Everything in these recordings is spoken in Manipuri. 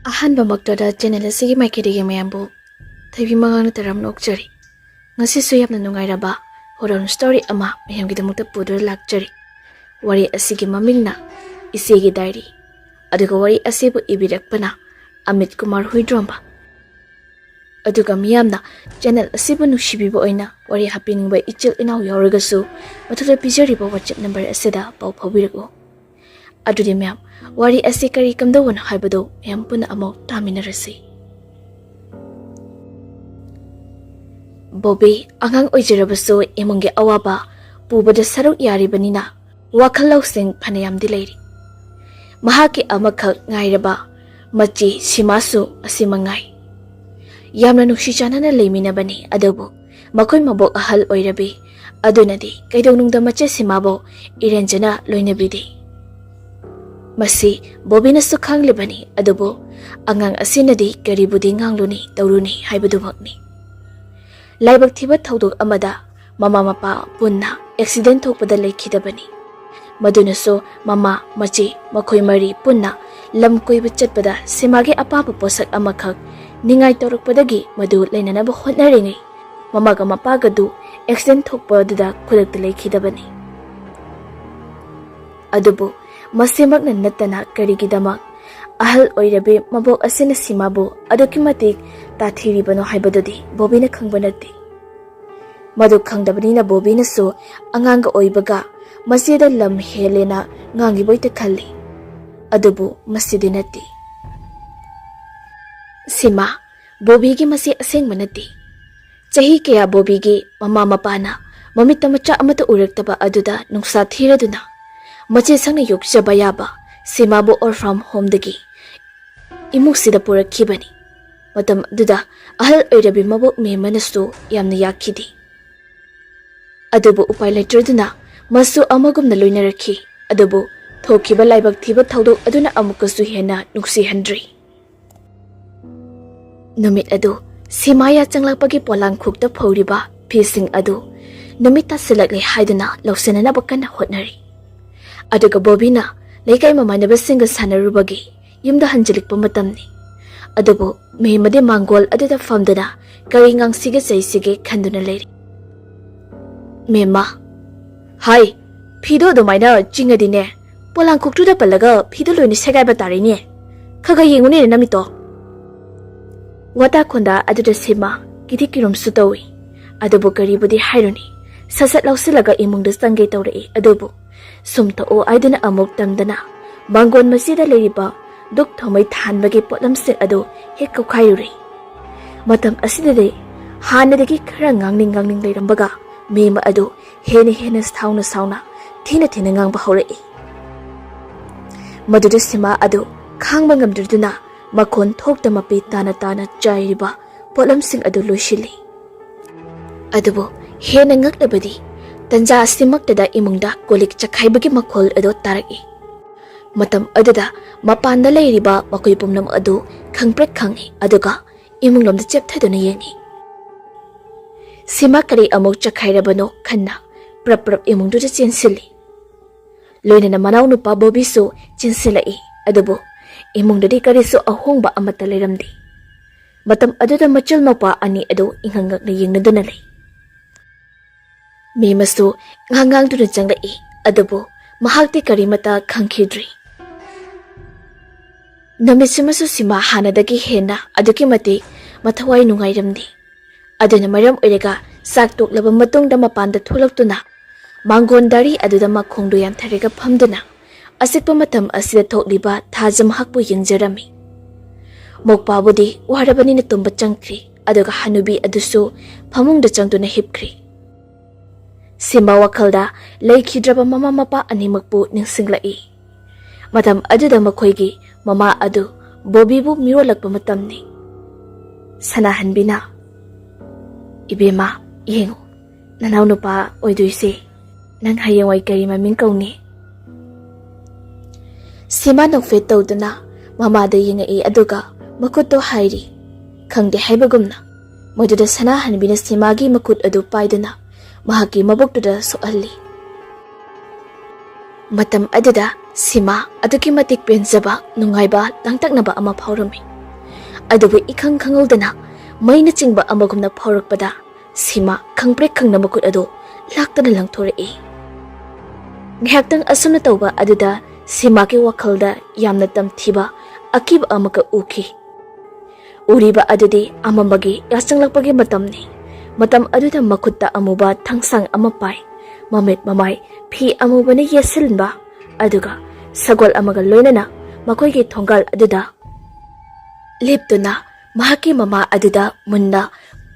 ꯑꯍꯥꯟꯕ ꯃꯛꯇꯗ ꯆꯦꯅꯦꯜ ꯑꯁꯤꯒꯤ ꯃꯥꯏꯀꯩꯗꯒꯤ ꯃꯌꯥꯝꯕꯨ ꯊꯣꯏꯕꯤ ꯃꯉꯥꯡꯅ ꯇꯔꯝꯅ ꯑꯣꯛꯆꯔꯤ. ꯉꯁꯤꯁꯨ ꯌꯥꯝꯅ ꯅꯨꯡꯉꯥꯏꯔꯕ ꯍꯣꯔꯣꯟ ꯁ꯭ꯇꯣꯔꯤ ꯑꯃ ꯃꯌꯥꯝꯒꯤꯗꯃꯛꯇ ꯄꯨꯗꯨꯅ ꯂꯥꯛꯆꯔꯤ. ꯋꯥꯔꯤ ꯑꯁꯤꯒꯤ ꯃꯃꯤꯡꯅ ꯏꯆꯦꯒꯤ ꯗꯥꯏꯔꯤ. ꯑꯗꯨꯒ ꯋꯥꯔꯤ ꯑꯁꯤꯕꯨ ꯏꯕꯤꯔꯛꯄꯅ ꯑꯃꯤꯠ ꯀꯨꯃꯥꯔ ꯍꯨꯏꯗ꯭ꯔꯣꯝꯕ. ꯑꯗꯨꯒ ꯃꯤꯌꯥꯝꯅ ꯆꯦꯅꯦꯜ ꯑꯁꯤꯕꯨ ꯅꯨꯡꯁꯤꯕꯤꯕ ꯑꯣꯏꯅ ꯋꯥꯔꯤ ꯍꯥꯞꯄꯤꯅꯤꯡꯕ ꯏꯆꯤꯜ ꯏꯅꯥꯎ ꯌꯥꯎꯔꯒꯁꯨ ꯃꯊꯛꯇ ꯄꯤꯖꯔꯤꯕ WhatsApp ꯅꯝꯕꯔ ꯑꯁꯤꯗ ꯄꯥꯎ ꯐꯥꯎꯕꯤꯔꯛꯎ. ꯑꯗꯨꯗꯤ ꯃꯌꯥꯝ ꯋꯥꯔꯤ ꯑꯁꯤ ꯀꯔꯤ ꯀꯝꯗꯧꯕꯅꯣ ꯍꯥꯏꯕꯗꯨ ꯃꯌꯥꯝ ꯄꯨꯟꯅ ꯑꯃꯨꯛ ꯇꯥꯃꯤꯟꯅꯔꯁꯤ. ꯕꯣꯕꯤ ꯑꯉꯥꯡ ꯑꯣꯏꯖꯔꯕꯁꯨ ꯏꯃꯨꯡꯒꯤ ꯑꯋꯥꯕ ꯄꯨꯕꯗ ꯁꯔꯨꯛ ꯌꯥꯔꯤꯕꯅꯤꯅ ꯋꯥꯈꯜ ꯂꯧꯁꯤꯡ ꯐꯅꯌꯥꯝꯗꯤ ꯂꯩꯔꯤ. ꯃꯍꯥꯛꯀꯤ ꯑꯃꯈꯛ ꯉꯥꯏꯔꯕ ꯃꯆꯤ ꯁꯤꯃꯥꯁꯨ ꯑꯁꯤ ꯃꯉꯥꯏ. ꯌꯥꯝꯅ ꯅꯨꯡꯁꯤ ꯆꯥꯟꯅꯅ ꯂꯩꯃꯤꯟꯅꯕꯅꯤ. ꯑꯗꯨꯕꯨ ꯃꯈꯣꯏ ꯃꯕꯣꯛ ꯑꯍꯜ ꯑꯣꯏꯔꯕꯤ ꯑꯗꯨꯅꯗꯤ ꯀꯩꯗꯧꯅꯨꯡꯗ ꯃꯆꯦ ꯁꯤꯃꯥꯕꯨ ꯏꯔꯦꯟꯖꯅ ꯂꯣꯏꯅꯕꯤꯗꯦ. ꯃꯁꯤ ꯕꯣꯕꯤꯅꯁꯨ ꯈꯪꯂꯤꯕꯅꯤ. ꯑꯗꯨꯕꯨ ꯑꯉꯥꯡ ꯑꯁꯤꯅꯗꯤ ꯀꯔꯤꯕꯨꯗꯤ ꯉꯥꯡꯂꯨꯅꯤ ꯇꯧꯔꯨꯅꯤ ꯍꯥꯏꯕꯗꯨꯃꯛꯅꯤ. ꯂꯥꯏꯕꯛ ꯊꯤꯕ ꯊꯧꯗꯣꯛ ꯑꯃꯗ ꯃꯃꯥ ꯃꯄꯥ ꯄꯨꯟꯅ ꯑꯦꯛꯁꯤꯗꯦꯟ ꯊꯣꯛꯄꯗ ꯂꯩꯈꯤꯗꯕꯅꯤ. ꯃꯗꯨꯅꯁꯨ ꯃꯃꯥ ꯃꯆꯦ ꯃꯈꯣꯏ ꯃꯔꯤ ꯄꯨꯟꯅ ꯂꯝ ꯀꯣꯏꯕ ꯆꯠꯄꯗ ꯁꯤꯃꯥꯒꯤ ꯑꯄꯥꯕ ꯄꯣꯠꯁꯛ ꯑꯃꯈꯛ ꯅꯤꯡꯉꯥꯏ ꯇꯧꯔꯛꯄꯗꯒꯤ ꯃꯗꯨ ꯂꯩꯅꯅꯕ ꯍꯣꯠꯅꯔꯤꯉꯩ ꯃꯃꯥꯒ ꯃꯄꯥꯒꯗꯨ ꯑꯦꯛꯁꯤꯗꯦꯟ ꯊꯣꯛꯄꯗꯨꯗ ꯈꯨꯗꯛꯇ ꯂꯩꯈꯤꯗꯕꯅꯤ. ꯑꯗꯨꯕꯨ ꯃꯁꯤꯃꯛꯅ ꯅꯠꯇꯅ ꯀꯔꯤꯒꯤꯗꯃꯛ ꯑꯍꯜ ꯑꯣꯏꯔꯕꯤ ꯃꯕꯣꯛ ꯑꯁꯤꯅ ꯁꯤꯃꯥꯕꯨ ꯑꯗꯨꯛꯀꯤ ꯃꯇꯤꯛ ꯇꯥꯊꯤꯔꯤꯕꯅꯣ ꯍꯥꯏꯕꯗꯨꯗꯤ ꯕꯣꯕꯤꯅ ꯈꯪꯕ ꯅꯠꯇꯦ. ꯃꯗꯨ ꯈꯪꯗꯕꯅꯤꯅ ꯕꯣꯕꯤꯅꯁꯨ ꯑꯉꯥꯡꯒ ꯑꯣꯏꯕꯒ ꯃꯆꯦꯗ ꯂꯝ ꯍꯦꯜꯂꯦꯅ ꯉꯥꯡꯒꯤꯕꯣꯏꯇ ꯈꯜꯂꯤ. ꯑꯗꯨꯕꯨ ꯃꯁꯤꯗꯤ ꯅꯠꯇꯦ. ꯁꯤꯃꯥ ꯕꯣꯕꯤꯒꯤ ꯃꯆꯦ ꯑꯁꯦꯡꯕ ꯅꯠꯇꯦ. ꯆꯍꯤ ꯀꯌꯥ ꯕꯣꯕꯤꯒꯤ ꯃꯃꯥ ꯃꯄꯥꯅ ꯃꯃꯤꯠꯇ ꯃꯆꯥ ꯑꯃꯠꯇ ꯎꯔꯛꯇꯕ ꯑꯗꯨꯗ ꯅꯨꯡꯁꯥ ꯊꯤꯔꯗꯨꯅ ꯃꯆꯦ ꯁꯪꯅ ꯌꯣꯛꯆꯕ ꯌꯥꯕ ꯁꯤꯃꯥꯕꯨ ꯑꯣꯔꯐꯥꯝ ꯍꯣꯝꯗꯒꯤ ꯏꯃꯨꯡꯁꯤꯗ ꯄꯨꯔꯛꯈꯤꯕꯅꯤ. ꯃꯇꯝ ꯑꯗꯨꯗ ꯑꯍꯜ ꯑꯣꯏꯔꯕꯤ ꯃꯕꯣꯛ ꯃꯦꯝꯃꯅꯁꯨ ꯌꯥꯝꯅ ꯌꯥꯈꯤꯗꯦ. ꯑꯗꯨꯕꯨ ꯎꯄꯥꯏ ꯂꯩꯇ꯭ꯔꯗꯨꯅ ꯃꯁꯨ ꯑꯃꯒꯨꯝꯅ ꯂꯣꯏꯅꯔꯛꯈꯤ. ꯑꯗꯨꯕꯨ ꯊꯣꯛꯈꯤꯕ ꯂꯥꯏꯕꯛ ꯊꯤꯕ ꯊꯧꯗꯣꯛ ꯑꯗꯨꯅ ꯑꯃꯨꯛꯀꯁꯨ ꯍꯦꯟꯅ ꯅꯨꯡꯁꯤꯍꯟꯗ꯭ꯔꯤ. ꯅꯨꯃꯤꯠ ꯑꯗꯨ ꯁꯤꯃꯥꯌꯥ ꯆꯪꯂꯛꯄꯒꯤ ꯄꯣꯂꯥꯡꯈꯣꯛꯇ ꯐꯧꯔꯤꯕ ꯐꯤꯁꯤꯡ ꯑꯗꯨ ꯅꯨꯃꯤꯠ ꯇꯥꯁꯤꯜꯂꯛꯂꯦ ꯍꯥꯏꯗꯨꯅ ꯂꯧꯁꯤꯟꯅꯅꯕ ꯀꯟꯅ ꯍꯣꯠꯅꯔꯤ. ꯑꯗꯨꯒ ꯕꯣꯕꯤꯅ ꯂꯩꯀꯥꯏ ꯃꯃꯥꯟꯅꯕꯁꯤꯡꯒ ꯁꯥꯟꯅꯔꯨꯕꯒꯤ ꯌꯨꯝꯗ ꯍꯟꯖꯤꯜꯂꯛꯄ ꯃꯇꯝꯅꯤ. ꯑꯗꯨꯕꯨ ꯃꯦꯝꯃꯗꯤ ꯃꯥꯡꯒꯣꯜ ꯑꯗꯨꯗ ꯐꯝꯗꯨꯅ ꯀꯔꯤ ꯉꯥꯡꯁꯤꯒꯦ ꯆꯩꯁꯤꯒꯦ ꯈꯟꯗꯨꯅ ꯂꯩꯔꯤ. ꯃꯦꯝꯃ, ꯍꯥꯏ, ꯐꯤꯗꯣ ꯑꯗꯨꯃꯥꯏꯅ ꯆꯤꯡꯉꯗꯤꯅꯦ ꯄꯣꯂꯥꯡꯈꯣꯛꯇꯨꯗ ꯄꯜꯂꯒ ꯐꯤꯗꯣ ꯂꯣꯏꯅ ꯁꯦꯒꯥꯏꯕ ꯇꯥꯔꯤꯅꯦ. ꯈꯒ ꯌꯦꯡꯉꯨꯅꯦ ꯅꯃꯤꯠꯇꯣ. ꯋꯥꯇꯥ ꯈꯣꯟꯗꯥ ꯑꯗꯨꯗ ꯁꯤꯃꯥ ꯀꯤꯊꯤ ꯀꯤꯔꯨꯝꯁꯨ ꯇꯧꯏ. ꯑꯗꯨꯕꯨ ꯀꯔꯤꯕꯨꯗꯤ ꯍꯥꯏꯔꯨꯅꯤ. ꯁꯠ ꯂꯧꯁꯤꯜꯂꯒ ꯏꯃꯨꯡꯗ ꯆꯪꯒꯦ ꯇꯧꯔꯛꯏ. ꯑꯗꯨꯕꯨ ꯁꯨꯝ ꯊꯣꯛꯑꯣ ꯍꯥꯏꯗꯨꯅ ꯑꯃꯨꯛ ꯇꯝꯗꯅ ꯃꯥꯡꯒꯣꯟ ꯃꯆꯤꯗ ꯂꯩꯔꯤꯕ ꯗꯨꯛ ꯊꯧꯃꯩ ꯊꯥꯟꯕꯒꯤ ꯄꯣꯠꯂꯝꯁꯤꯡ ꯑꯗꯨ ꯍꯦꯛ ꯀꯧꯈꯥꯏꯔꯨꯔꯤ. ꯃꯇꯝ ꯑꯁꯤꯗꯗꯤ ꯍꯥꯟꯅꯗꯒꯤ ꯈꯔ ꯉꯥꯡꯅꯤꯡ ꯂꯩꯔꯝꯕꯒ ꯃꯦꯝ ꯑꯗꯨ ꯍꯦꯟꯅ ꯁꯥꯎꯅ ꯊꯤꯅ ꯉꯥꯡꯕ ꯍꯧꯔꯛꯏ. ꯃꯗꯨꯗ ꯁꯤꯃꯥ ꯑꯗꯨ ꯈꯥꯡꯕ ꯉꯝꯗ꯭ꯔꯗꯨꯅ ꯃꯈꯣꯟ ꯊꯣꯛꯇ ꯃꯄꯤ ꯇꯥꯅ ꯆꯥꯏꯔꯤꯕ ꯄꯣꯠꯂꯝꯁꯤꯡ ꯑꯗꯨ ꯂꯣꯏꯁꯤꯜꯂꯤ. ꯑꯗꯨꯕꯨ ꯍꯦꯟꯅ ꯉꯛꯂꯕꯗꯤ ꯇꯟꯖꯥ ꯑꯁꯤꯃꯛꯇꯗ ꯏꯃꯨꯡꯗ ꯀꯣꯂꯤꯛ ꯆꯈꯥꯏꯕꯒꯤ ꯃꯈꯣꯜ ꯑꯗꯨ ꯇꯥꯔꯛꯏ. ꯃꯇꯝ ꯑꯗꯨꯗ ꯃꯄꯥꯟꯗ ꯂꯩꯔꯤꯕ ꯃꯈꯣꯏ ꯄꯨꯝꯅꯃꯛ ꯑꯗꯨ ꯈꯪꯄ꯭ꯔꯦꯛ ꯈꯪꯏ. ꯑꯗꯨꯒ ꯏꯃꯨꯡꯂꯣꯝꯗ ꯆꯦꯞꯊꯗꯨꯅ ꯌꯦꯡꯏ. ꯁꯤꯃꯥ ꯀꯔꯤ ꯑꯃꯨꯛ ꯆꯈꯥꯏꯔꯕꯅꯣ ꯈꯟꯅ ꯄ꯭ꯔꯞ ꯏꯃꯨꯡꯗꯨꯗ ꯆꯦꯟꯁꯤꯜꯂꯤ. ꯂꯣꯏꯅꯅ ꯃꯅꯥꯎ ꯅꯨꯄꯥ ꯕꯣꯕꯤꯁꯨ ꯆꯦꯟꯁꯤꯜꯂꯛꯏ. ꯑꯗꯨꯕꯨ ꯏꯃꯨꯡꯗꯗꯤ ꯀꯔꯤꯁꯨ ꯑꯍꯣꯡꯕ ꯑꯃꯠꯇ ꯂꯩꯔꯝꯗꯦ. ꯃꯇꯝ ꯑꯗꯨꯗ ꯃꯆꯜ ꯃꯧꯄꯥ ꯑꯅꯤ ꯑꯗꯨ ꯏꯪꯍꯪꯉꯛꯅ ꯌꯦꯡꯅꯗꯨꯅ ꯂꯩ. ꯃꯦꯝꯃꯁꯨ ꯉꯥꯡꯗꯨꯅ ꯆꯪꯂꯛꯏ. ꯑꯗꯨꯕꯨ ꯃꯍꯥꯛꯇꯤ ꯀꯔꯤꯃꯠꯇ ꯈꯪꯈꯤꯗ꯭ꯔꯤ. ꯅꯨꯃꯤꯠꯁꯤꯃꯁꯨ ꯁꯤꯃꯥ ꯍꯥꯟꯅꯗꯒꯤ ꯍꯦꯟꯅ ꯑꯗꯨꯛꯀꯤ ꯃꯇꯤꯛ ꯃꯊꯋꯥꯏ ꯅꯨꯡꯉꯥꯏꯔꯝꯗꯦ. ꯑꯗꯨꯅ ꯃꯔꯝ ꯑꯣꯏꯔꯒ ꯆꯥꯛ ꯇꯣꯛꯂꯕ ꯃꯇꯨꯡꯗ ꯃꯄꯥꯟꯗ ꯊꯣꯛꯂꯛꯇꯨꯅ ꯃꯥꯡꯒꯣꯟ ꯗꯥꯔꯤ ꯑꯗꯨꯗ ꯃꯈꯣꯡꯗꯨ ꯌꯥꯟꯊꯔꯒ ꯐꯝꯗꯨꯅ ꯑꯆꯤꯛꯄ ꯃꯇꯝ ꯑꯁꯤꯗ ꯊꯣꯛꯂꯤꯕ ꯊꯥꯖ ꯃꯍꯥꯛꯄꯨ ꯌꯦꯡꯖꯔꯝꯃꯤ. ꯃꯧꯄꯥꯕꯨꯗꯤ ꯋꯥꯔꯕꯅꯤꯅ ꯇꯨꯝꯕ ꯆꯪꯈ꯭ꯔꯤ. ꯑꯗꯨꯒ ꯍꯅꯨꯕꯤ ꯑꯗꯨꯁꯨ ꯐꯃꯨꯡꯗ ꯆꯪꯗꯨꯅ ꯍꯤꯞꯈ꯭ꯔꯤ. ꯁꯤꯃꯥ ꯋꯥꯈꯜꯗ ꯂꯩꯈꯤꯗ꯭ꯔꯕ ꯃꯃꯥ ꯃꯄꯥ ꯑꯅꯤꯃꯛꯄꯨ ꯅꯤꯡꯁꯤꯡꯂꯛꯏ. ꯃꯇꯝ ꯑꯗꯨꯗ ꯃꯈꯣꯏꯒꯤ ꯃꯃꯥ ꯑꯗꯨ ꯕꯣꯕꯤꯕꯨ ꯃꯤꯔꯣꯜꯂꯛꯄ ꯃꯇꯝꯅꯤ. ꯁꯅꯥꯍꯟꯕꯤꯅ, "ꯏꯕꯦꯝꯃ, ꯌꯦꯡꯉꯨ, ꯅꯅꯥꯎ ꯅꯨꯄꯥ ꯑꯣꯏꯗꯣꯏꯁꯦ ꯅꯪ ꯍꯌꯦꯡꯋꯥꯏ ꯀꯔꯤ ꯃꯃꯤꯡ ꯀꯧꯅꯤ?" ꯁꯤꯃꯥ ꯅꯣꯛꯐꯦꯠ ꯇꯧꯗꯨꯅ ꯃꯃꯥꯗ ꯌꯦꯡꯉꯛꯏ. ꯑꯗꯨꯒ ꯃꯈꯨꯠꯇꯣ ꯍꯥꯏꯔꯤ. ꯈꯪꯗꯦ ꯍꯥꯏꯕꯒꯨꯝꯅ ꯃꯗꯨꯗ ꯁꯅꯥꯍꯟꯕꯤꯅ ꯁꯤꯃꯥꯒꯤ ꯃꯈꯨꯠ ꯑꯗꯨ ꯄꯥꯏꯗꯨꯅ ꯃꯍꯥꯛꯀꯤ ꯃꯕꯨꯛꯇꯨꯗ ꯁꯣꯛꯍꯜꯂꯤ. ꯃꯇꯝ ꯑꯗꯨꯗ ꯁꯤꯃꯥ ꯑꯗꯨꯛꯀꯤ ꯃꯇꯤꯛ ꯄꯦꯟꯖꯕ, ꯅꯨꯡꯉꯥꯏꯕ, ꯂꯥꯡꯇꯛꯅꯕ ꯑꯃ ꯐꯥꯎꯔꯝꯃꯤ. Adubu ikhang khangaudana mayna chingba amagumna phaurakpada sima khangprek khangna makut ado laktana langthore nghaktang asumna tawba aduda sima ke wakhalda yamna tamthiba akiba amaka uki uriba adudi amambagi yachanglakpagi matam aduda makutta amuba thangsang amapai mamet mamai phi amubane yesilba aduga sagol amaga loinana makoigi thongal aduda leptuna mahaki mama aduda munna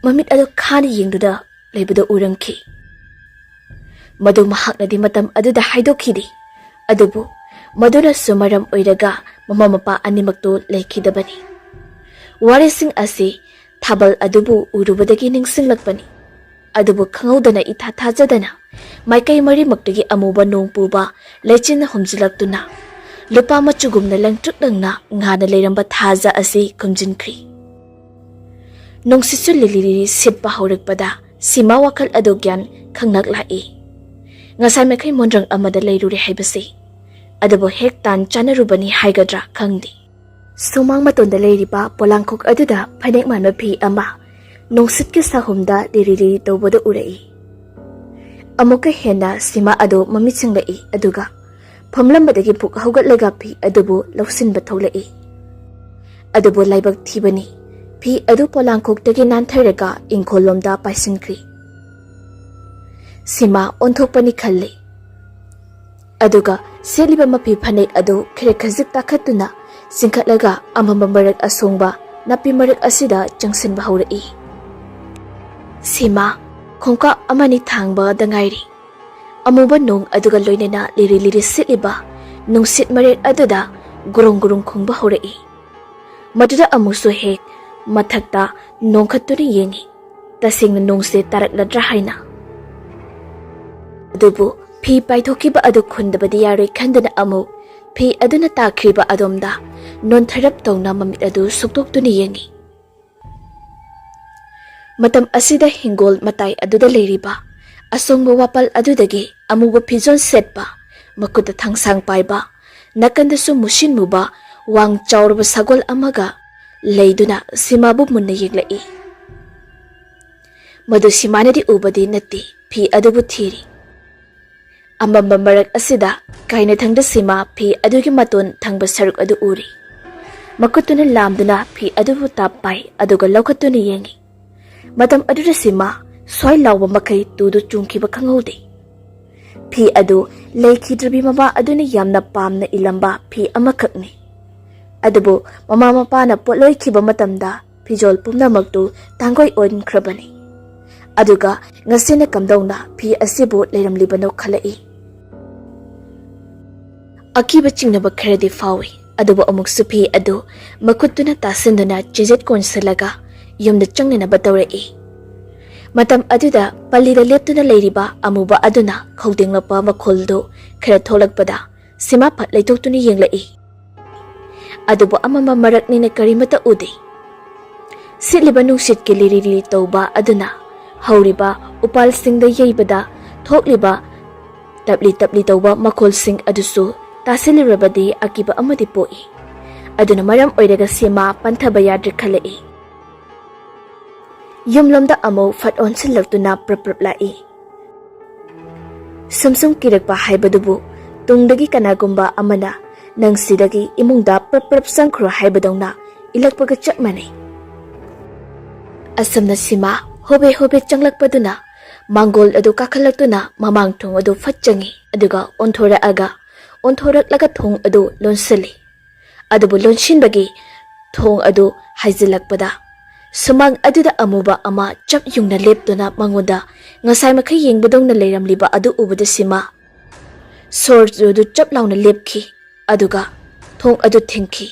mamit adu khani yengduda leibada urangki madu mahaknadi matam aduda haidokhidi adubu maduna sumaram oiraga mama mapa animakto lekhidabani wari sing asi thabal adubu urubadagi ningsinglakpani adubu khangaudana itha thajadana maikai mari maktagi amuba nongpuba lechin humjilaktuna lupa machugumna langtruknangna ngana leiramba thaja asi kumjinkhri nongsisu liliri sitpa haurakpada sima wakal adu gyan khangnak lai ngasai mekai monrang amada leiruri haibasi adubu hek tan chanarubani haigadra khangdi sumang matonda leiriba polangkhok aduda phanek manma phi ama nongsit ki sahumda liriri tawbada urai amuka hena sima adu mamiching lai aduga phamlambadagi phuk haugatlaga phi adubu lausinba tholai adubu laibak thibani phi adu polangkhok nantharaga ingkholomda paisinkri sima onthokpani khalle aduga seliba mapi phanek adu khre khajik takhatuna singkhatlaga amamba marak asongba napi marak asida changsinba haurai sima khongka amani thangba dangairi amuba nong aduga loinena liri sitliba nungsit maret aduda gurung khongba haurai maduda amusu hek mathakta nongkhatuni yengi tasingna nongse tarakladra haina adubu phi paithokiba adu khundabadi yaroi khandana amu phi aduna takhriba adomda nontharap tawna mamit adu suktoktuni yengi matam asida hingol matai aduda leiriba asongba wapal adudagi amuba phizon setpa makuta thangsang paiba nakandasu mushin muba wang chaurba sagol amaga leiduna simabu munna yeglai madu simanadi ubadi natti phi adubu thiri amamba marak asida kaina thangda sima phi adugi maton thangba saruk adu uri makutuna lamduna phi adubu tapai aduga laukhatuna yengi matam aduda sima swai lawba makai tudu chungkiba khangaude phi adu leikhidrabi mama aduna yamna pamna ilamba phi amakhakni adubu mama mapana potloi khiba matamda phijol pumnamaktu tangoi oin khrabani aduga ngasina kamdawna phi asibu leiramlibano khalai akiba chingnaba kharadi fawi adubu amuk suphi adu makutuna tasinduna chijet konsalaga yumda changnina batawrai matam aduda pallida leptuna leiriba amuba aduna khawdinglapa makholdo khara tholakpada sima phat leitoktuni yenglai adubu amama maraknina karimata ude sitliba nungsit ki liri tawba aduna hauriba upal singda yeibada thokliba tapli tawba makhol sing adusu tasilirabadi akiba amadi poi aduna maram oiraga sima panthaba yadri khalai yumlomda amo fat onsillaktuna prap lai sumsum kirakpa haibadubu tungdagi kanagumba amana nangsidagi imungda prap sangkhro haibadongna ilakpaga chapmani asamna sima hobe changlakpaduna mangol adu kakhallaktuna mamang thong adu fatchangi aduga onthoralaga thong adu lonsali adubu lonsinbagi thong adu haizilakpada sumang aduda amuba ama chap yungna leptuna mangoda ngasai makai yengbadongna leiramliba adu ubada sima sor du chap launa lepki aduga thong adu thingki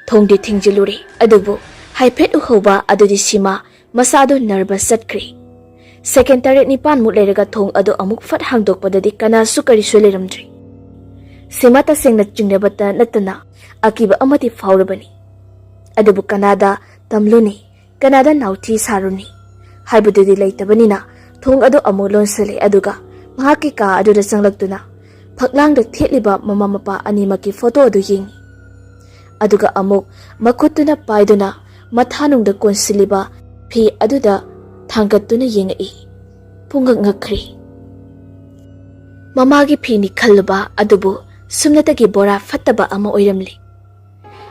thong di thingjiluri adubu haiphet uhoba adudi sima masadu nervous satkri second target nipan mu leiraga thong adu amuk fat hangdokpadadi kana su kari su leiramdri sima ta sengna chingnabata natana akiba amati faurabani adubu kanada tamluni kanada nauthi saruni haibududi leitabani thong adu amulon sele aduga mahaki ka aduda sanglaktuna phaklang da thetliba mama mapa animaki photo adu ying aduga amuk makutuna paiduna mathanungda konsiliba phi aduda thangatuna yengai pungak ngakri mamagi phini khalba adubu sumnatagi bora fattaba ama oiramli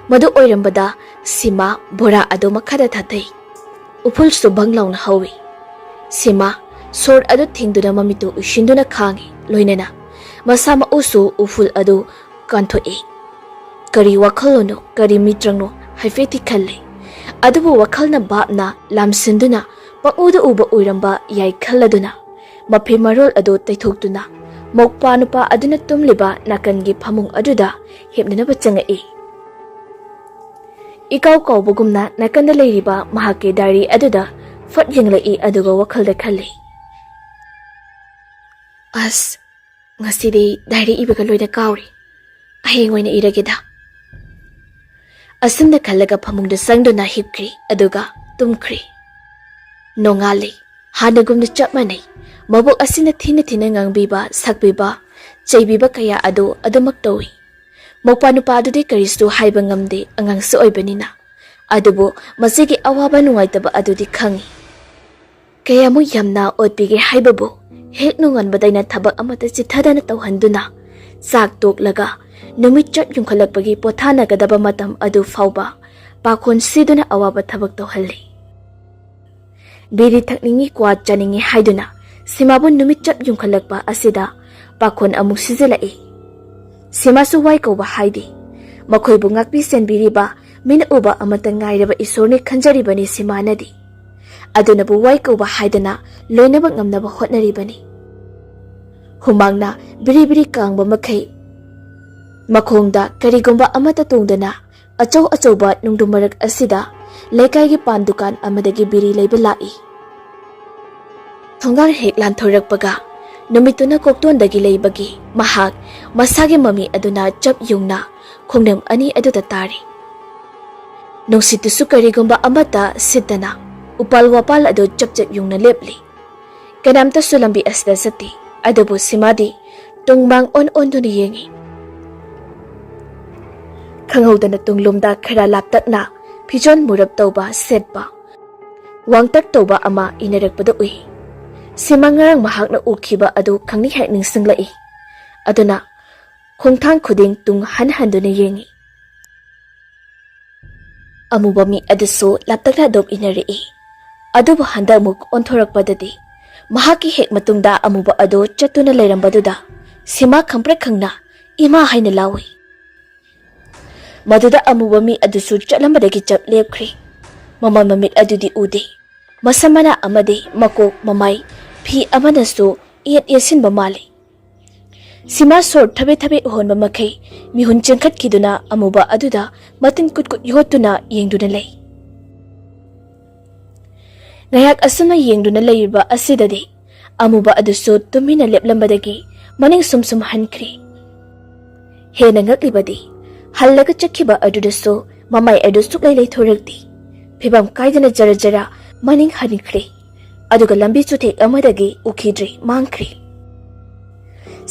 madu oirambada sima bora adu makhada thatai uful su banglauna hawi sima sor adu thingduna mamitu ushinduna khangi loinena masama usu uful adu kanthoi kari wakhalono kari mitrangno haifeti khalle adubu wakhalna bapna lamsinduna pauda uba oiramba yai khalladuna mapi marol adu taithoktuna mokpa nupa aduna tumliba nakangi phamung aduda hepnana bachangai ikaw kaubugumna nakanda leiriba mahake dari aduda fat yenglai aduga wakhalda khalli as ngasidi dari ibaga loina kawri aheng oina irageda asumda khallaga phamungda sangduna hipkri aduga tumkhri nongali hanagumna chapmanai mabuk asina thina ngangbiba sakbiba cheibiba kaya adu adumak towi mokpa nupa adudi karisu haiba ngamde angangsu oibanina adubu masigi awaba nungaitaba adudi khangi kaya mu yamna otpige haibabu hek nungan badaina thabak amata chithadana tawhanduna sak toklaga numit chap yungkhalakpagi pothana gadaba matam adu fauba pakhon siduna awaba thabak tawhalli biri thakningi kwa chaningi haiduna simabu numit chap yungkhalakpa asida pakhon amuk sijelai simasu wai kauba haidi makhoibu ngakpi senbiriba mina uba amata ngairaba isorni khanjaribani simanadi adunabu wai kauba haidana loinaba ngamnaba hotnaribani humangna biri kangba makhai makhongda karigumba amata tungdana achau achauba nungdumarak asida lekai pan dukan amadagi biri leiba lai thongar hek lan thorakpaga numituna koktondagi leibagi mahak masagi mami aduna chap yungna khongnam ani aduda tari nungsitusu karigumba amata sidana upal wapal adu chap yungna lepli kanamta sulambi asda sati adubu simadi tungmang on duni yengi khanghodana tunglumda khara laptakna phijon murab tawba setba wangtak tawba ama inarakpada ui simangarang mahakna ukhiba adu khangni hek ningsinglai aduna khongthang khuding tung handuna yengi amubami adusu laptakna dop inari adubu handamuk onthorakpadadi mahaki hek matungda amuba adu chatuna leirambaduda sima khampra khangna ima haina lawi maduda amubami adusu chatlambadagi chap lepkhri mama mamit adudi ude masamana amade makok mamai phi amanasu yesinba mali sima sor thabe uhonba makhai mihun chengkhat kiduna amuba aduda matin kutkut yotuna yengduna lei ngayak asuna yengduna leiba asidade amuba adusu tumina leplambadagi maning sumsum hankri hena ngaklibadi hallaga chakhiba adudasu mamai adusu lei thorakti phibam kaidana jara maning hanikri aduga lambi chuthek amadagi ukhidri mangkri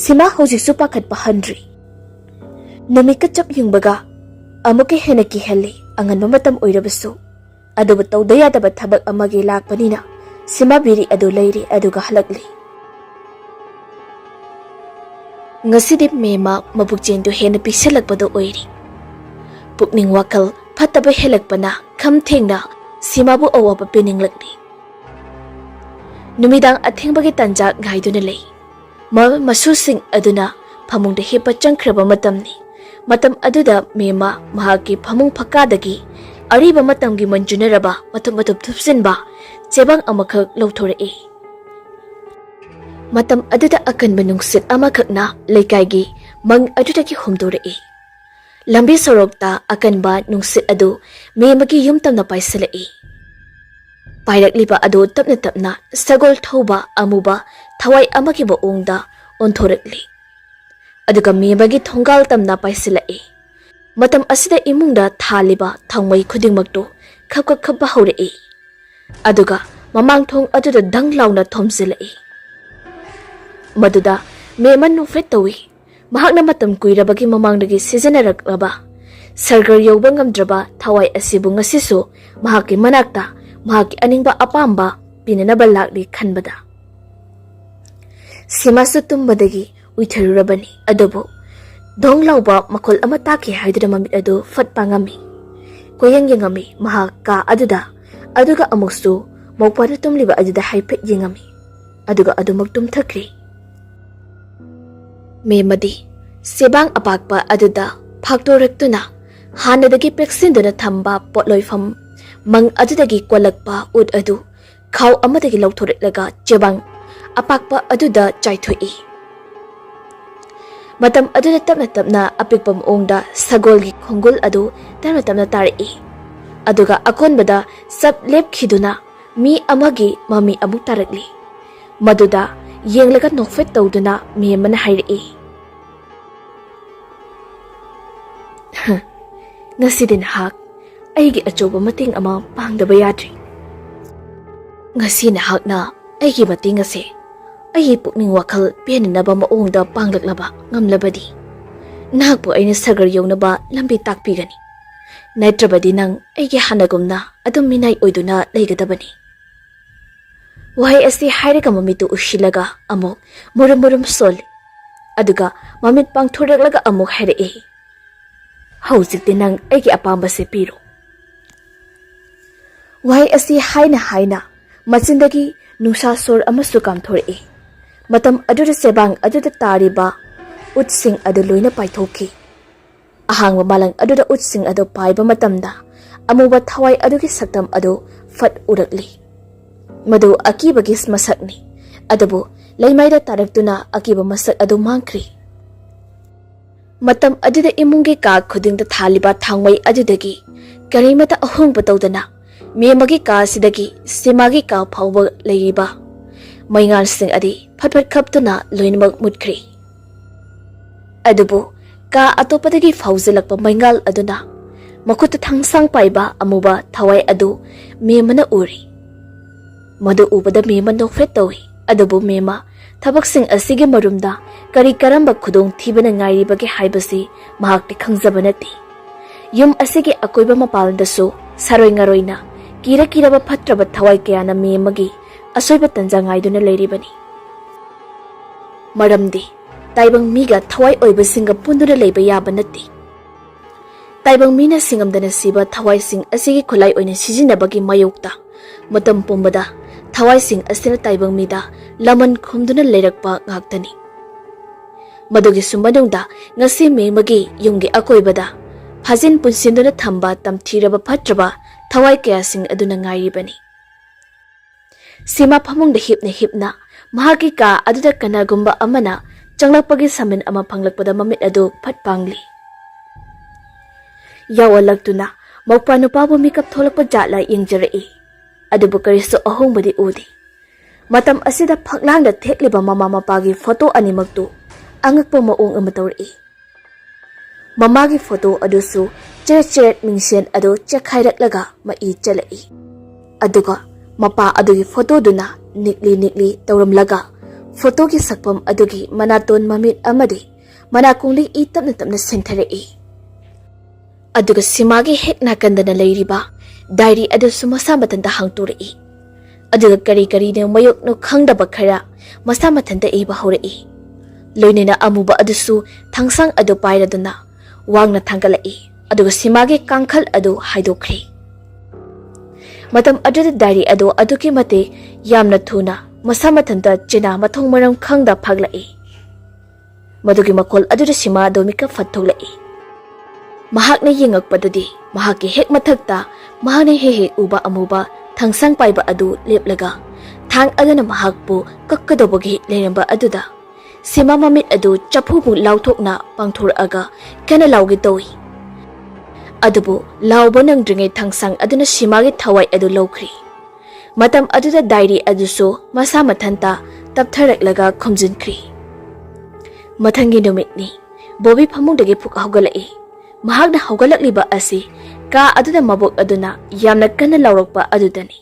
sima hoji supa khat pahandri namika chap yungbaga amuke henaki helli angan matam oirabasu aduba tawdaya daba thabak amagi lakpanina sima biri adu leiri aduga halakli ngasidi mema mabukjendu hena pisalakpado oiri pukning wakal phataba helakpana khamthengna simabu awaba peninglakni numidang athengbagi tanja gaiduna lei masusing aduna phamungda hepa changkhraba matamni matam aduda mema mahaki phamung phakadagi ariba matamgi manjunaraba matum thupsinba chebang amakhak lauthorei matam aduda akanba nungsit amakhakna leikaigi mang adudagi humdorei lambi sorokta akanba nungsit adu memagi yumtamna paisalei pairakliba adu tapna sagol thauba amuba thawai amagi ba ongda onthorakli aduga memagi thongal tamna paisalei matam asida imungda thaliba thangmai khudingmakto khapba haurei aduga mamang thong aduda danglauna thomsilei maduda meman nufret tawi mahakna matam kuirabagi mamangdagi sizanarakaba sargar yauba ngamdraba thawai asibu ngasisu mahaki manakta mahaki aningba apamba pinanaba lakli khanbada simasu tumbadagi uithirurabani adobo dong lauba makol ama taki haidra mamit adu fatpa ngami koyang yangami mahaka aduga amuksu mawpada tumliba aduda haipet yangami aduga adumag tumthakri memadi sebang apakpa aduda phaktoraktuna hanadagi peksinduna thamba potloifam mang adudagi kwalakpa ud adu khaw amadagi lauthoriklaga chebang apakpa aduda chaithoi matam aduda tapna apikpa maongda sagolgi khongul adu tapna tari aduga akonbada sab lepkhiduna mi amagi mami amuk tarakli maduda yenglaga nokfet tawduna mi mana hairi ngasidin hak aigi achoba mating ama pangdaba yadri ngasi na hak na aigi mating ase ai pukning wakhal penanaba maongda panglaklaba ngamlabadi nahakpo aina sagar yawnaba lambi takpigani naitrabadi nang aigi hanagumna adum minai oiduna leigadabani wahai asi hairaga mamitu ushilaga amuk murum sol aduga mamit pangthoraklaga amuk haire haujikte nang aigi apamba se piro wahai asi haina machindagi nusa sor amasu kamthore matam aduda sebang aduda tariba utsing adu loina paithoki ahangwa malang aduda utsing adu paiba matamda amuba thawai adugi saktam adu fat urakli madu akibagi masakni adabu laimaida taraktuna akiba masak adu mangkri matam aduda imungi ka khudingda thaliba thangwai adudagi karimata ahung batawdana memagi ka sidagi simagi ka phawba leiba maingal sing adi phatphat khaptuna loinmak mutkri adubu ka atopadagi phawzalakpa maingal aduna makut thangsang paiba amuba thawai adu memana uri madu ubada mema nokfet tawi adubu mema thabaksing asigi marumda kari karamba khudong thibana ngairibagi haibasi mahakti khangjabanati yum asigi akoiba mapaldasu saroi ngaroina kiraba phatraba thawai kayana memagi asoiba tanja ngaiduna leiribani maramdi taibang miga thawai oibasinga punduna leiba yaba nati taibang mina singamdana siba thawai sing asigi khulai oina sijinabagi mayokta matam pumbada thawai sing asina taibang mida laman khumduna leirakpa ngaktani madugi sumadungda ngasi memagi yumgi akoibada phajin punsinduna thamba tamthiraba phatraba thawai kaya sing aduna ngairibani sima phamungda hipna mahagi ka aduda kanagumba amana changlakpagi samin ama phanglakpada mamit adu phatpangli yawalaktuna mawpa nupabu mikap tholakpa jatla yengjarai adubu karisu ahongbadi udi matam asida phaklangda thekliba mama mapagi photo animaktu angakpa maong ama tawri mamagi photo adusu cheret mingsen adu chekhailaklaga mai chalai aduga mapa adugi photo duna nikli tawramlaga photo ki sakpam adugi manaton mamit amadi manakungli tapna sengtharai aduga simagi hekna kandana leiriba diary adu sumasa matanda hangturai aduga kari ne mayok no khangdaba khara masa matanda iba horai loinena amuba adusu thangsang adu pairaduna wangna thangalai aduga simagi kangkhal adu haidokri matam aduda diary adu aduki mate yamna thuna masa matanda china mathong maram khangda phaglai madugi makol aduda sima adu mika phattholai mahakna yengakpadadi mahaki hek mathakta mahane he uba amuba thangsang paiba adu leplaga thang adana mahakpu kakkadobagi leramba aduda sima mamit adu CHAPHU bu lauthokna pangthuraga kana laugi towi adubu lauba nangdringai thangsang aduna simagi thawai adu lawkhri matam aduda diary aduso masa mathanta taptharaklaga khomjinkhri mathangi numitni bobi phamungdagi phuk haugalai mahakna haugalakliba asi ka aduda mabok aduna yamna kana lawrokpa adudani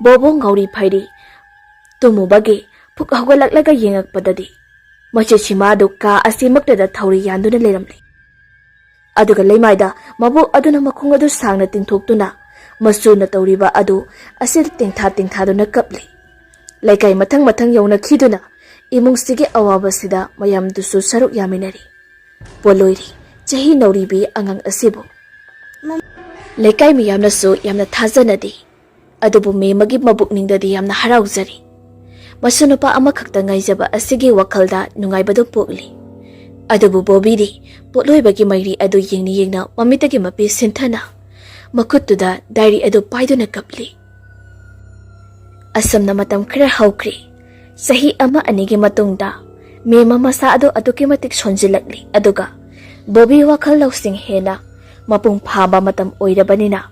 bobo ngauri phairi tumubagi phuk haugalaklega yengakpadadi mache simadu ka asi maktada thauri yanduna leramle Aduga leimaida mabuk aduna makhung adu sangna tingthoktuna masuna tawriba adu asil tingtha duna kapli. Laikai mathang yauna khiduna imung sigi awaba sida mayam dusu saruk yaminari. Poloiri chahi nauribi angang asibu. Laikai miyamna su yamna thajanadi. Adubu memagi mabukningdadi yamna harauzari. Masunupa amakhakta ngaijaba asigi wakhalda nungaibadu pokli. Adubu bobidi potloibagi mairi adu yengna mamitagi mapi sinthana makuttuda diary adu paiduna kapli. Asamna matam khara haukri. Sahi ama anigi matungda mema masa adu aduki matik sonjilakli aduga bobi wakhal lausing hena mapung phaba matam oirabanina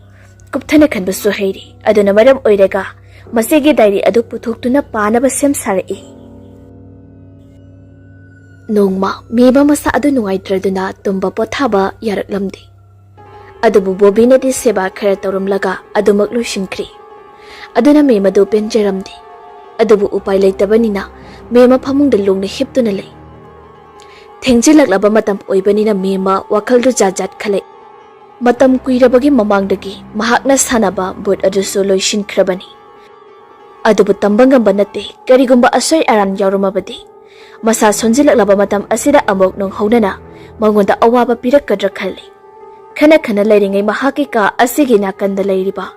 kupthana khanbasu heiri aduna maram oiraga masigi diary adu puthoktuna panaba sem sarai. Nongma meba masa adu nuaitraduna tumba pothaba yaraklamdi. Adubu bobina di seba khara tawramlaga adumak lusinkri. Aduna memadu penjaramdi. Adubu upai leitabanina mema phamungda lungna hiptuna lei. Thengjilak matam oibanina mema wakhaldu jajat khale. Matam kuirabagi mamangdagi mahakna sanaba bot adusu loisinkrabani. Adubu tambangam banate karigumba asoi aran yaurumabadi. Masa sonjilak matam asida amok nong haunana mangonda awaba pirakadra khali. Khana leiringai mahaki ka asigi nakanda leiriba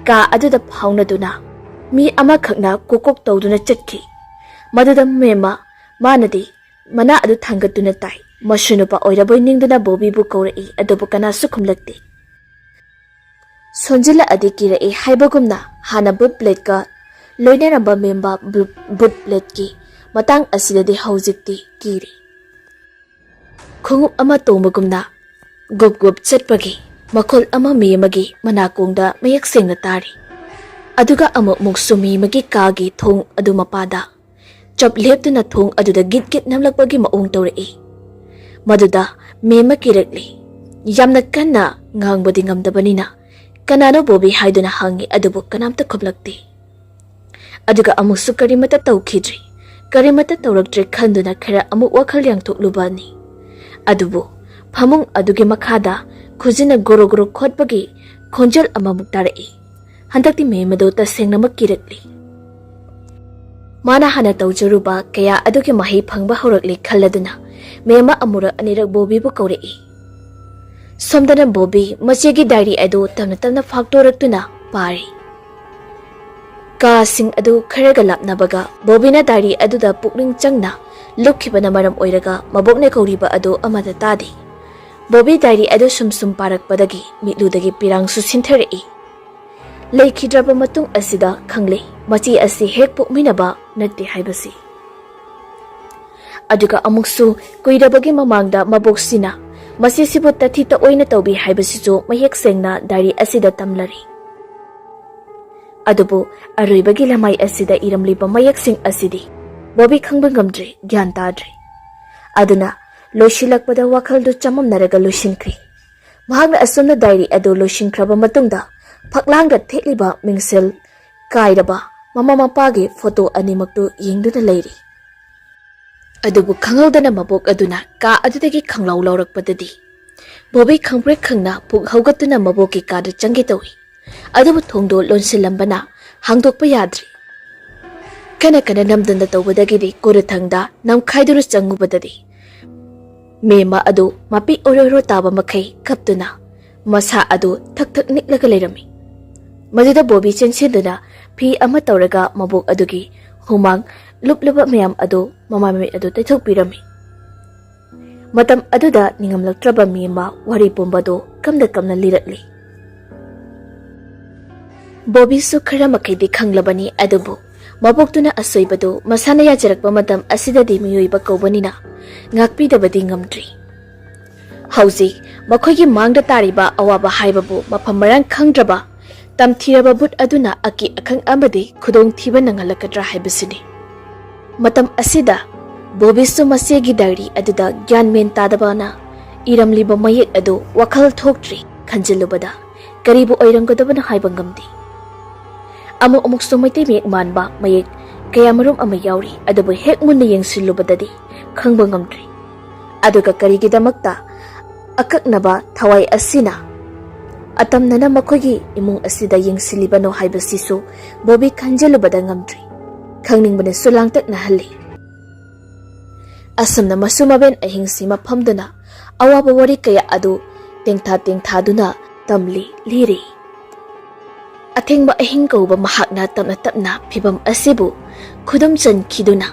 ka aduda phaunaduna mi ama khakna kokok tawduna chatki. Maduda mema manadi mana adu thangatuna tai. Masunupa oiraboi ningduna bobi bu kawrai adubu kana sukhumlakti. Sonjila adikira e haibagumna hana but plate ka loineramba memba but plate ki matang asidadi haujikti kiri. Khungup ama tomagumna gup chatpagi makhol ama memagi manakongda mayak sengna tari. Aduga amuk muksu memagi kagi thong adu mapada chop leptuna thong aduda git namlakpagi maong tawrai. Maduda mema kirakli yamna kanna ngangbodi ngamdabanina kanano bobi haiduna hangi adubu kanamta khumlakti. Aduga amuksu karimata tawkhidri karimata tawraktri khanduna khara amuk wakhal yangthoklubani. Adubu phamung adugi makhada khujina goro khotpagi khonjal amamuk tarai. Handakti memado tasengnamak kirakli. Mana hana tawjaruba kaya adugi mahi phangba horakli khalladuna mema amura anirak bobi bu kawrai. Somdana bobi machegi diary adu tamna faktoraktuna pari. Ka sing adu kharaga lapnabaga bobina diary aduda pukning changna lukhibana maram oiraga mabokne kauriba adu amada tadi. Bobi diary adu sum parakpadagi mitludagi pirang su sinthari. Leikidraba matung asida khangle machi asi hek pukminaba natti haibasi. Aduga amuksu kuirabagi mamangda maboksina masisibu tathita oina tawbi haibasisu mayek sengna diary asida tamlari. Adubu aroibagi lamai asida iramliba mayek sing asidi bobi khangba ngamdre gyan tadre. Aduna loisilakpada wakhaldu chamamnaraga loisinkri. Mahagna asumna diary adu loisinkraba matungda Paklangda thekliba mingsel kairaba mama mapagi photo animaktu yengduna leiri. Adubu khangaudana mabok aduna ka adudagi khanglaw lawrakpadadi bobi khangpre khangna puk haugatuna maboki kada changi tawi. Adubu thongdo lonsilambana hangdokpa yadri. Kana namdanda tawbadagidi korathangda namkhaiduru changubadadi mema adu mapi ororo taba makai kaptuna masa adu thak niklaga leirami. Maduda bobi chensiduna phi ama tawraga mabok adugi humang luplaba mayam adu mamami adu taithokpirami. Matam aduda ningamlaktraba mema wari pumbado kamna liratli. Bobi su khara makaidi khanglabani adubu maboktuna asoibadu masana yajarakba matam asidadi miyoiba kaubanina ngakpidabadi ngamdri. Hauji makhoigi mangda tariba awaba haibabu mafam marang khangdraba tamthiraba but aduna aki akhang amadi khudong thiba nangalakadra haibasini. Matam asida bobisu masegi diary aduda gyanmen tadabana iramliba mayek adu wakhal thoktri khanjilubada karibu oirangadabana haibangamdi. Amuk sumaiti mek manba mayek kayamarum ama yauri adubu hek munna yengsilubadadi khangba ngamdri. Aduga karigidamakta akaknaba thawai asina atamnana makogi imung asida yengsilibano haibasisu Bobby kanjalubada ngamdri khangningbane sulangtak nahalli asumna masumaben ahingsi mafamduna awaba wari kaya adu tengtha duna tamli liri athengba ahing kauba mahakna tapna phibam asibu khudum chankhiduna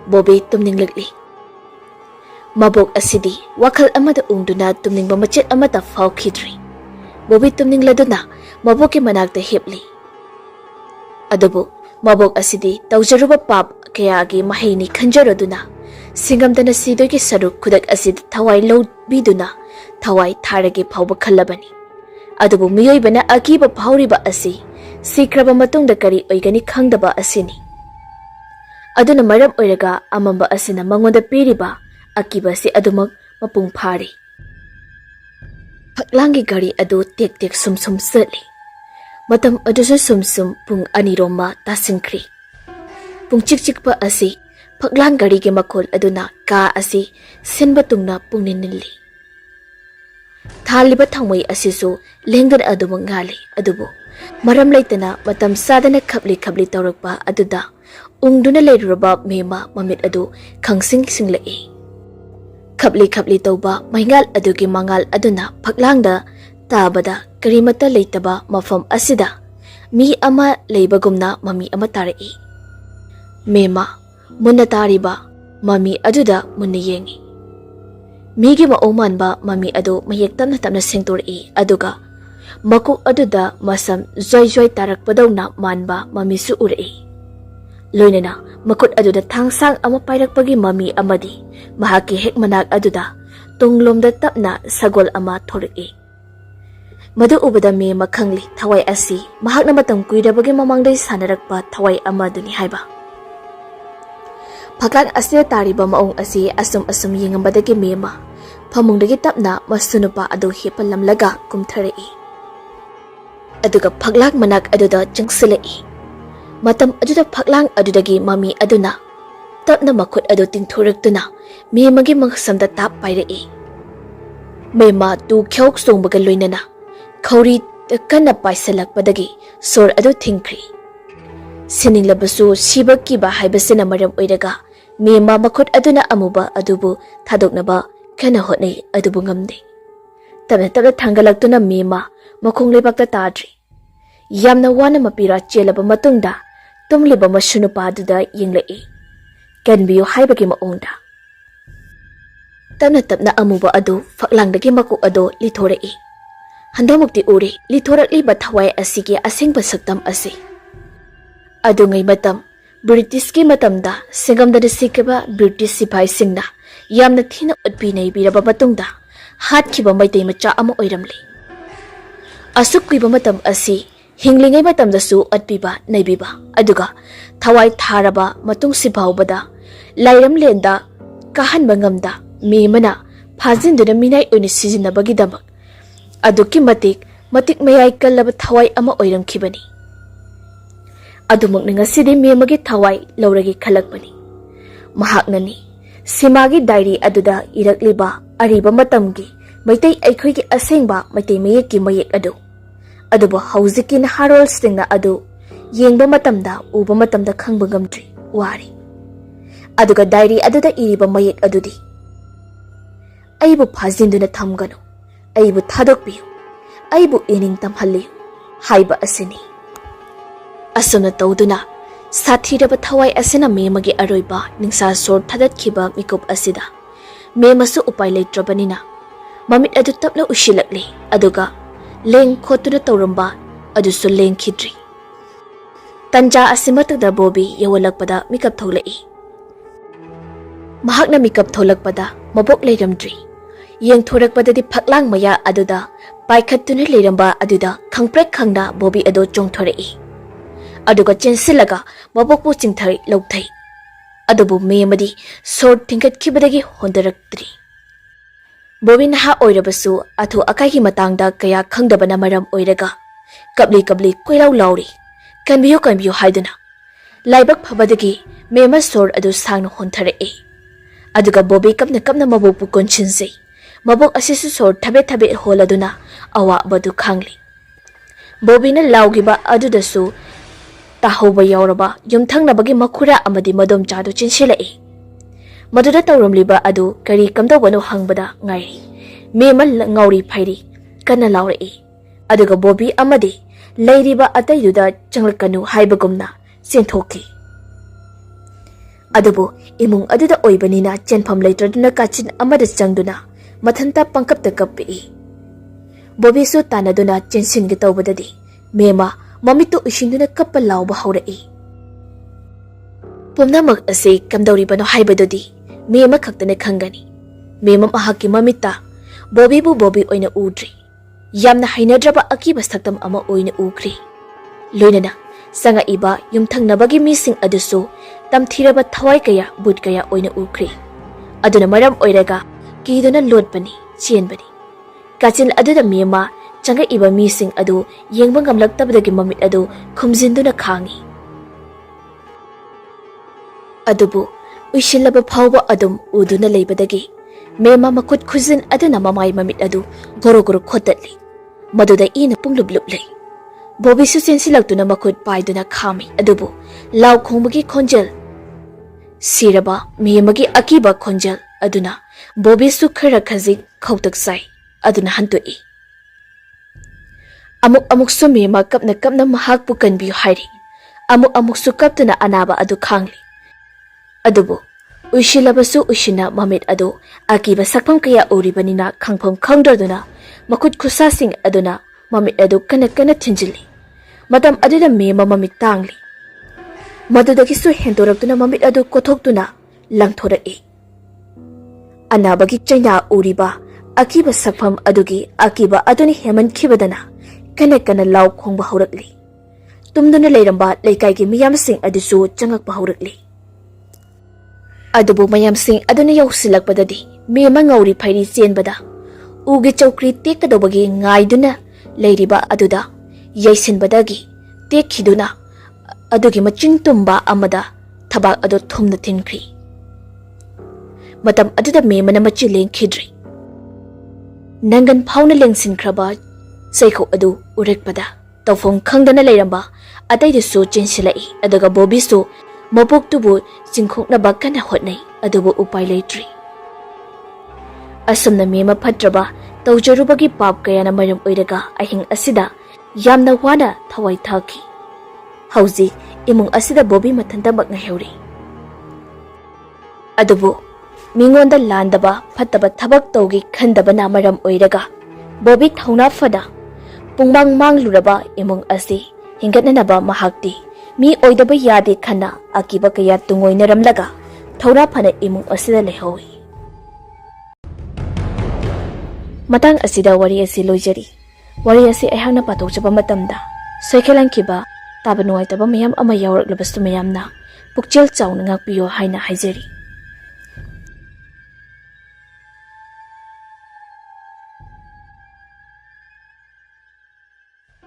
Bobby tumninglakli mabok asidi wakhal amada ungduna tumningba machet amata fawkhidri Bobby tumningladuna maboki manakta hepli adubu mabok asidi tawjaruba pap kayagi mahini khanjaraduna singamdana sidogi saruk kudak asid thawai lobiduna thawai tharage phawba khallabani adubu miyoibana akiba phawriba asi sikraba matungda kari oigani khangdaba asini aduna maram oiraga amamba asina mangonda piriba akiba si adumak mapung phari phaklangi gari adu tek sum satli matam adusu sum pung aniroma tasingkri pung chikpa asi phaklang gari ge makhol aduna ka asi sinba tungna pungninili thaliba thangmai asisu lengdan aduma ngali adubu maram laitana matam sadana khapli tawrakpa aduda ungduna leiraba mema mamit adu khangsing singlai khapli tawba maingal adugi mangal aduna phaklangda tabada karimata leitaba mafam asida mi ama leibagumna mami ama tarai mema munna tariba mami aduda munna yengi migi ma omanba mami adu mayek tamna sengtori aduga makuk aduda masam joy tarakpadawna manba mami su urai loinana makut aduda thangsang ama pairakpagi mami amadi mahaki hek manak aduda tunglomda tapna sagol ama thori madu ubada me makhangli thawai asi mahakna matam kuirabagi mamangdai sanarakpa thawai amaduni haiba phaklan asya tariba maung asi asum yengambadagi mema phamungdagi tapna masunupa adu hepalamlaga kumtharei aduga phaklak manak aduda jangsilai matam aduda phaklang adudagi mami aduna tapna makhut adu tingthoraktuna memagi mangsamda tap pairei mema tu khyok songbaga loinana khawri kanna paisalakpadagi sor adu thingkhri sininglabasu sibaki ba haibasina maram oiraga mema makhut aduna amuba adubu thadoknaba kana hotnei adubu ngamde tabna thangalaktuna mema makhong lebakta tadri yamna wana mapira chelaba matungda tumliba masunupa aduda yenglai kanbiyo haibagi maongda tabna amuba adu faklangdagi makuk adu lithorei handamukti uri lithorakliba thawai asigi asengba saktam asi adungai matam British ki matamda singamda sikaba British sipai singna yamna thina utpi nei biraba matungda hatkiba maitai macha ama oiramli asukkiba matam asi hinglingai matamda su atpiba naibiba aduga thawai tharaba matung sibhaubada lairam lenda kahanba ngamda memana phajinduna minai oni sijinabagi damak aduki matik mayai kallaba thawai ama oiramkhibani adumuk ngasidi memagi thawai lauragi khalakbani mahaknani simagi diary aduda irakliba ariba matamgi maitai aikhoigi asengba maitai mayekki mayek adubu hauziki na harol stingna adu yengba matamda uba matamda khangba ngamdri wari aduga diary aduda iriba mayek adudi aibu phajinduna thamganu aibu thadokpiyu aibu ening tamhalli haiba asini asuna tawduna sathiraba thawai asina memagi aroiba ningsa sor thadatkhiba mikup asida memasu upai leitrabanina mamit adu tapla ushilakli aduga leng khotuna tawramba adusu leng khidri tanja asimatada Bobby yawalakpada mikap tholai mahakna mikap tholakpada mabok leiramdri yeng thorakpadadi phaklang maya aduda paikhattuna leiramba aduda khangprek khangna Bobby ado chongthorei aduga chensilaga mabokpu chingthai lauthai adubu memadi sor thingkhatkibadagi hondaraktri Bobby naha oirabasu athu akaihi matangda kaya khangdabana maram oiraga kabli koilau lauri kanbiyo haiduna laibak phabadagi mema sor adu sangna honthare aduga Bobby kapna mabokpu konchinsei Mabuk asisu sor thabe holaduna awa badu khangli. Bobina laugiba adudasu tahoba yauraba yumthangnabagi makhura amadi madom chadu chinsilai. Maduda tawramliba adu kari kamdawano hangbada ngairi. Memal ngauri phairi kana laurai. Aduga Bobby amadi leiriba atayuda changlakanu haibagumna senthoki. Adubu imung aduda oibanina chenpham leitraduna kachin amada changduna mathanta pangkapta kappi. Bobby su tanaduna chensin gitawbadadi mema mamito ishinduna kappa lauba haurai. Pumnamak ase kamdawribano haibadodi mema khaktana khangani. Mema mahaki mamita Bobby bu Bobby oina udri. Yamna hainadraba akiba saktam ama oina ukri. Loinana sanga iba yumthangnabagi mising adusu tamthiraba thawai kaya bud kaya oina ukri. Aduna maram oiraga kiduna lotpani chenbani. Kachin aduda mema changa iba mising adu yengba ngamlaktabadagi mamit adu khumjinduna khangi. Adubu uishilaba phawba adum uduna leibadagi mema makut khuzin aduna mamai mamit adu goro khotatli. Maduda ina punglublublay. Bobby su sensilaktuna makut paiduna khami adubu law khongbagi khonjel siraba memagi akiba khonjel aduna Bobby su khara khazik khautak sai aduna hantui. Amuk su mema kapna mahak pukan biu hairi. Amuk su kaptuna anaba adu khangli. Adubu uishilabassu uishina mamit adu akiba sakpam kaya uribanina khangpham khangdraduna makut khusasing aduna mamit adu kana thinjili. Matam aduda mema mamit tangli. Madudagisu hendoraktuna mamit adu kothoktuna langthorai. Anabagi chaina uriba akiba sakpam adugi akiba aduni heman khibadana kana law khongba haurakli. Tumduna leiramba leikaigi miyamsing adusu changakpa haurakli. Adubu mayamsing aduna yausilakpadadi mema ngauri phairi chenbada ugi chawkri tekadobagi ngaiduna leiriba aduda yaisinbadagi tekhiduna adugi machin tumba amada thabak adu thumna thinkri. Matam aduda memana machi lengkhidri. Nangan phawna lengsinkraba saikho adu urekpada tawfong khangdana leiramba ataidusu chensilai aduga Bobby su mabuk tubu chingkhoknaba kana hotnai adubu upai leitri. Asumna mema phatraba tawjarubagi pap kayana maram oiraga ahing asida yamna wana thawai thaki. Hauji imung asida Bobby mathanta bakna heuri. Adubu mingonda landaba phattaba thabak tawgi khandabana maram oiraga Bobby thauna fada pungmang mangluraba imung asi hingatnanaba mahakti mi oidaba yade khana akiba kaya tungoinaramlaga thaura phana imung asida lehowi. Matang asida wari asi loijari. Wari asi ayhangna patokjaba matamda soikelankiba taba nuaitaba mayam ama yawraklabastu mayamna pukchel chawna ngakpiyo haina haijari.